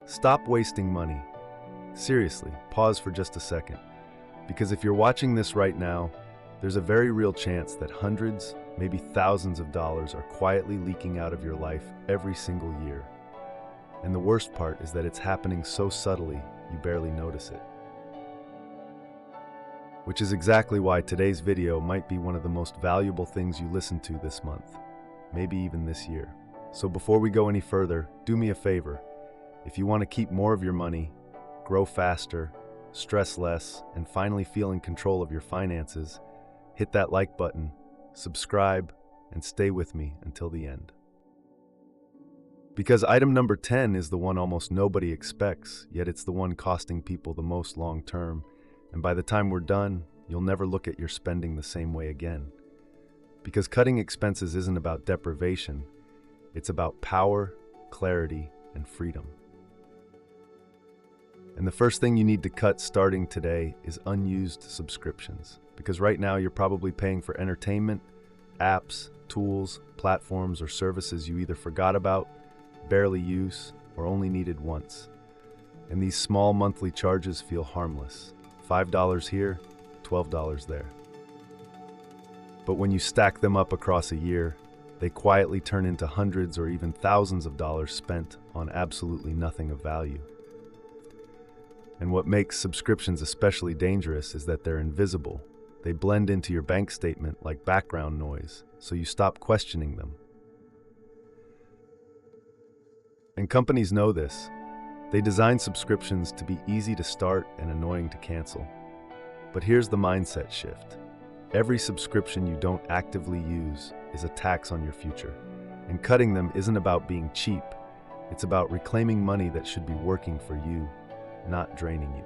Stop wasting money. Seriously, pause for just a second. Because if you're watching this right now, there's a very real chance that hundreds, maybe thousands of dollars are quietly leaking out of your life every single year. And the worst part is that it's happening so subtly, you barely notice it. Which is exactly why today's video might be one of the most valuable things you listen to this month, maybe even this year. So before we go any further, do me a favor. If you want to keep more of your money, grow faster, stress less, and finally feel in control of your finances, hit that like button, subscribe, and stay with me until the end. Because item number 10 is the one almost nobody expects, yet it's the one costing people the most long term, and by the time we're done, you'll never look at your spending the same way again. Because cutting expenses isn't about deprivation, it's about power, clarity, and freedom. And the first thing you need to cut starting today is unused subscriptions. Because right now you're probably paying for entertainment, apps, tools, platforms, or services you either forgot about, barely use, or only needed once. And these small monthly charges feel harmless. $5 here, $12 there. But when you stack them up across a year, they quietly turn into hundreds or even thousands of dollars spent on absolutely nothing of value. And what makes subscriptions especially dangerous is that they're invisible. They blend into your bank statement like background noise, so you stop questioning them. And companies know this. They design subscriptions to be easy to start and annoying to cancel. But here's the mindset shift. Every subscription you don't actively use is a tax on your future. And cutting them isn't about being cheap. It's about reclaiming money that should be working for you, not draining you.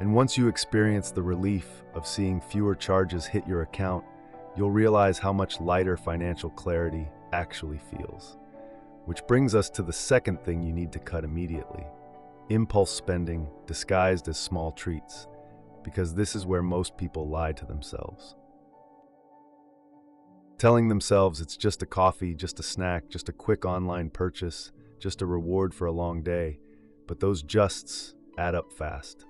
And once you experience the relief of seeing fewer charges hit your account, you'll realize how much lighter financial clarity actually feels. Which brings us to the second thing you need to cut immediately: impulse spending disguised as small treats, because this is where most people lie to themselves. Telling themselves it's just a coffee, just a snack, just a quick online purchase, just a reward for a long day, but those justs add up fast,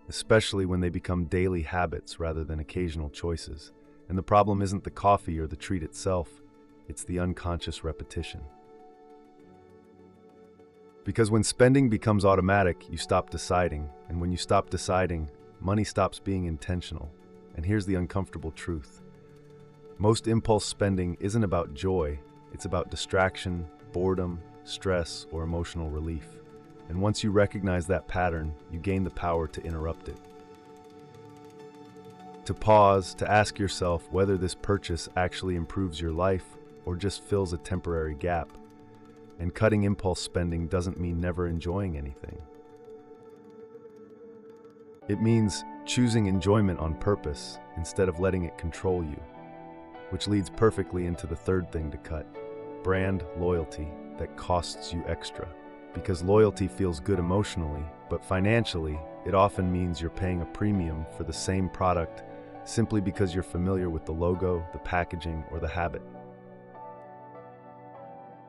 especially when they become daily habits rather than occasional choices. And the problem isn't the coffee or the treat itself, it's the unconscious repetition. Because when spending becomes automatic, you stop deciding, and when you stop deciding, money stops being intentional. And here's the uncomfortable truth. Most impulse spending isn't about joy, it's about distraction, boredom, stress, or emotional relief. And once you recognize that pattern, you gain the power to interrupt it. To pause, to ask yourself whether this purchase actually improves your life or just fills a temporary gap. And cutting impulse spending doesn't mean never enjoying anything. It means choosing enjoyment on purpose instead of letting it control you. Which leads perfectly into the third thing to cut: brand loyalty that costs you extra. Because loyalty feels good emotionally, but financially, it often means you're paying a premium for the same product simply because you're familiar with the logo, the packaging, or the habit.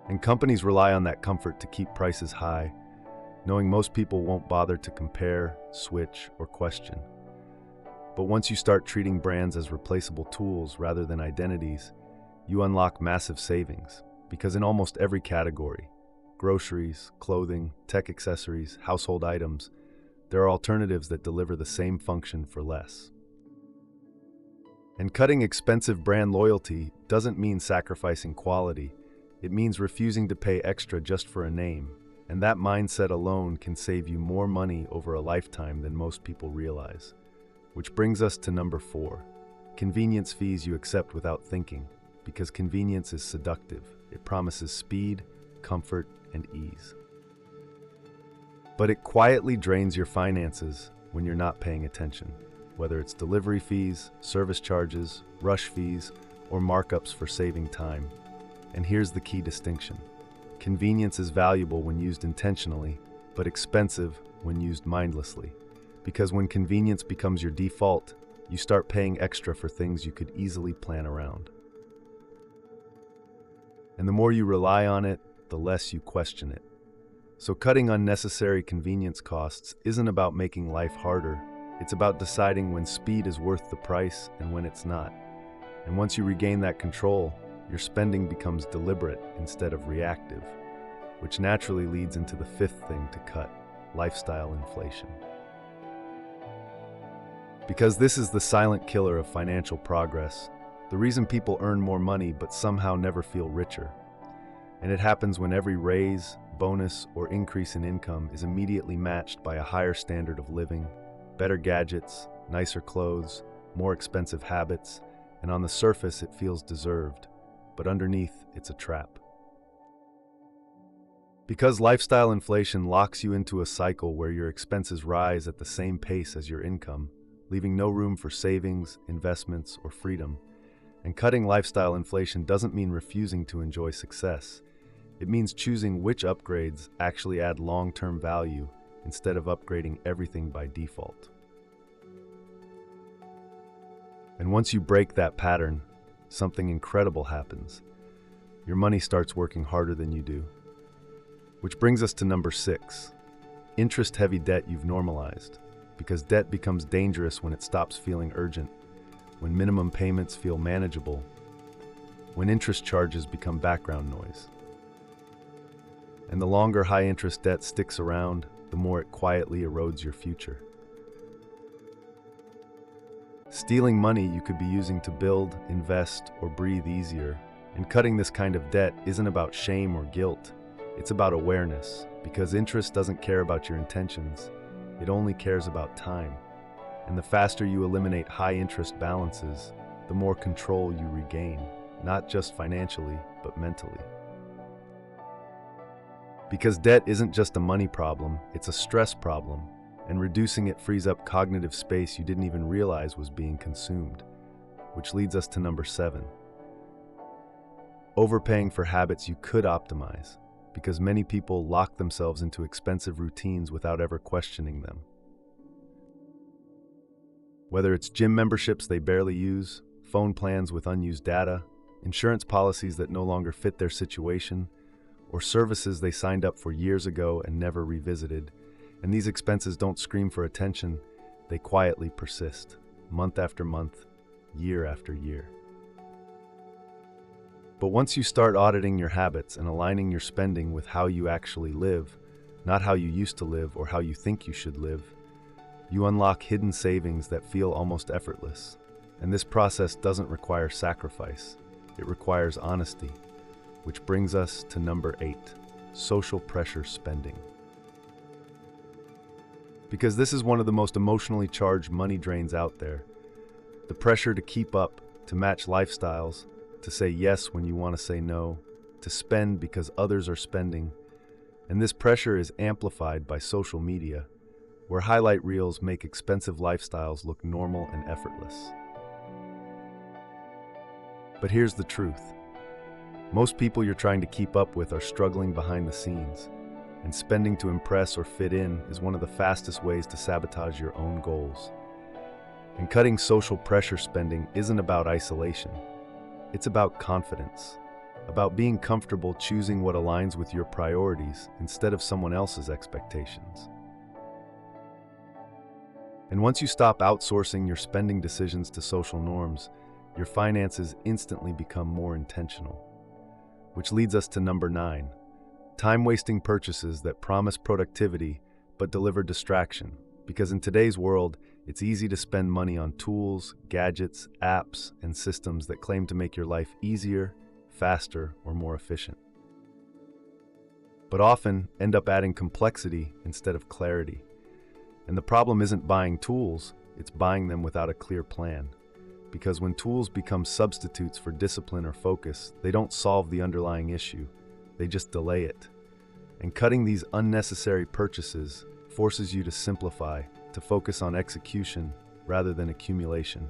And companies rely on that comfort to keep prices high, knowing most people won't bother to compare, switch, or question. But once you start treating brands as replaceable tools rather than identities, you unlock massive savings. Because in almost every category, groceries, clothing, tech accessories, household items, there are alternatives that deliver the same function for less. And cutting expensive brand loyalty doesn't mean sacrificing quality. It means refusing to pay extra just for a name, and that mindset alone can save you more money over a lifetime than most people realize. Which brings us to number 4, convenience fees you accept without thinking, because convenience is seductive. It promises speed, comfort, and ease. But it quietly drains your finances when you're not paying attention, whether it's delivery fees, service charges, rush fees, or markups for saving time. And here's the key distinction. Convenience is valuable when used intentionally, but expensive when used mindlessly. Because when convenience becomes your default, you start paying extra for things you could easily plan around. And the more you rely on it, the less you question it. So cutting unnecessary convenience costs isn't about making life harder. It's about deciding when speed is worth the price and when it's not. And once you regain that control, your spending becomes deliberate instead of reactive, which naturally leads into the fifth thing to cut: lifestyle inflation. Because this is the silent killer of financial progress, the reason people earn more money but somehow never feel richer. And it happens when every raise, bonus, or increase in income is immediately matched by a higher standard of living, better gadgets, nicer clothes, more expensive habits, and on the surface it feels deserved, but underneath it's a trap. Because lifestyle inflation locks you into a cycle where your expenses rise at the same pace as your income, leaving no room for savings, investments, or freedom. And cutting lifestyle inflation doesn't mean refusing to enjoy success. It means choosing which upgrades actually add long-term value instead of upgrading everything by default. And once you break that pattern, something incredible happens. Your money starts working harder than you do. Which brings us to number 6, interest-heavy debt you've normalized. Because debt becomes dangerous when it stops feeling urgent, when minimum payments feel manageable, when interest charges become background noise. And the longer high-interest debt sticks around, the more it quietly erodes your future. Stealing money you could be using to build, invest, or breathe easier. And cutting this kind of debt isn't about shame or guilt. It's about awareness, because interest doesn't care about your intentions. It only cares about time. And the faster you eliminate high-interest balances, the more control you regain, not just financially, but mentally. Because debt isn't just a money problem, it's a stress problem, and reducing it frees up cognitive space you didn't even realize was being consumed. Which leads us to number 7. Overpaying for habits you could optimize, because many people lock themselves into expensive routines without ever questioning them. Whether it's gym memberships they barely use, phone plans with unused data, insurance policies that no longer fit their situation, or services they signed up for years ago and never revisited. And these expenses don't scream for attention, they quietly persist, month after month, year after year. But once you start auditing your habits and aligning your spending with how you actually live, not how you used to live or how you think you should live, you unlock hidden savings that feel almost effortless. And this process doesn't require sacrifice, it requires honesty. Which brings us to number 8, social pressure spending. Because this is one of the most emotionally charged money drains out there. The pressure to keep up, to match lifestyles, to say yes when you want to say no, to spend because others are spending. And this pressure is amplified by social media, where highlight reels make expensive lifestyles look normal and effortless. But here's the truth. Most people you're trying to keep up with are struggling behind the scenes, and spending to impress or fit in is one of the fastest ways to sabotage your own goals. And cutting social pressure spending isn't about isolation. It's about confidence, about being comfortable choosing what aligns with your priorities instead of someone else's expectations. And once you stop outsourcing your spending decisions to social norms, your finances instantly become more intentional. Which leads us to number 9, time-wasting purchases that promise productivity but deliver distraction. Because in today's world, it's easy to spend money on tools, gadgets, apps, and systems that claim to make your life easier, faster, or more efficient. But often end up adding complexity instead of clarity. And the problem isn't buying tools, it's buying them without a clear plan. Because when tools become substitutes for discipline or focus, they don't solve the underlying issue, they just delay it. And cutting these unnecessary purchases forces you to simplify, to focus on execution rather than accumulation.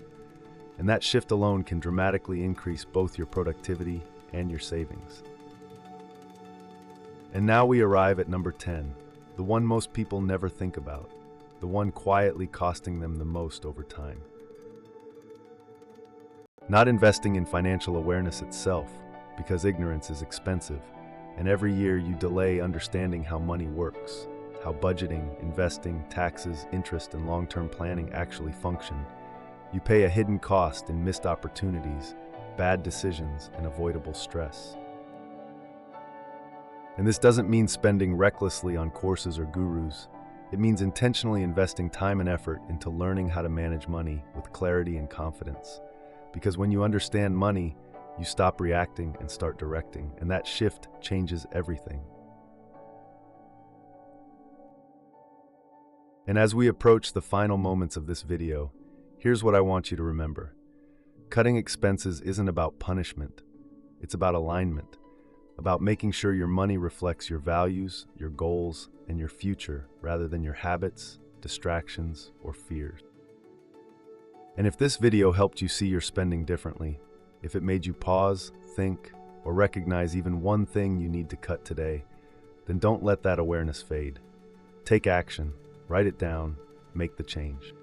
And that shift alone can dramatically increase both your productivity and your savings. And now we arrive at number 10, the one most people never think about, the one quietly costing them the most over time. Not investing in financial awareness itself, because ignorance is expensive, And every year you delay understanding how money works, how budgeting, investing, taxes, interest, and long-term planning actually function. You pay a hidden cost in missed opportunities, bad decisions, and avoidable stress. And this doesn't mean spending recklessly on courses or gurus. It means intentionally investing time and effort into learning how to manage money with clarity and confidence. Because when you understand money, you stop reacting and start directing, and that shift changes everything. And as we approach the final moments of this video, here's what I want you to remember. Cutting expenses isn't about punishment. It's about alignment, about making sure your money reflects your values, your goals, and your future rather than your habits, distractions, or fears. And if this video helped you see your spending differently, if it made you pause, think, or recognize even one thing you need to cut today, then don't let that awareness fade. Take action, write it down, make the change.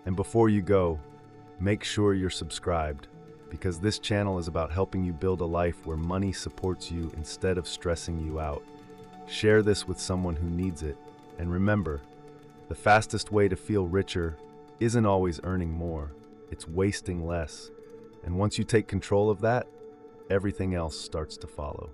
And before you go, make sure you're subscribed, because this channel is about helping you build a life where money supports you instead of stressing you out. Share this with someone who needs it, and remember, the fastest way to feel richer isn't always earning more, it's wasting less. And once you take control of that, everything else starts to follow.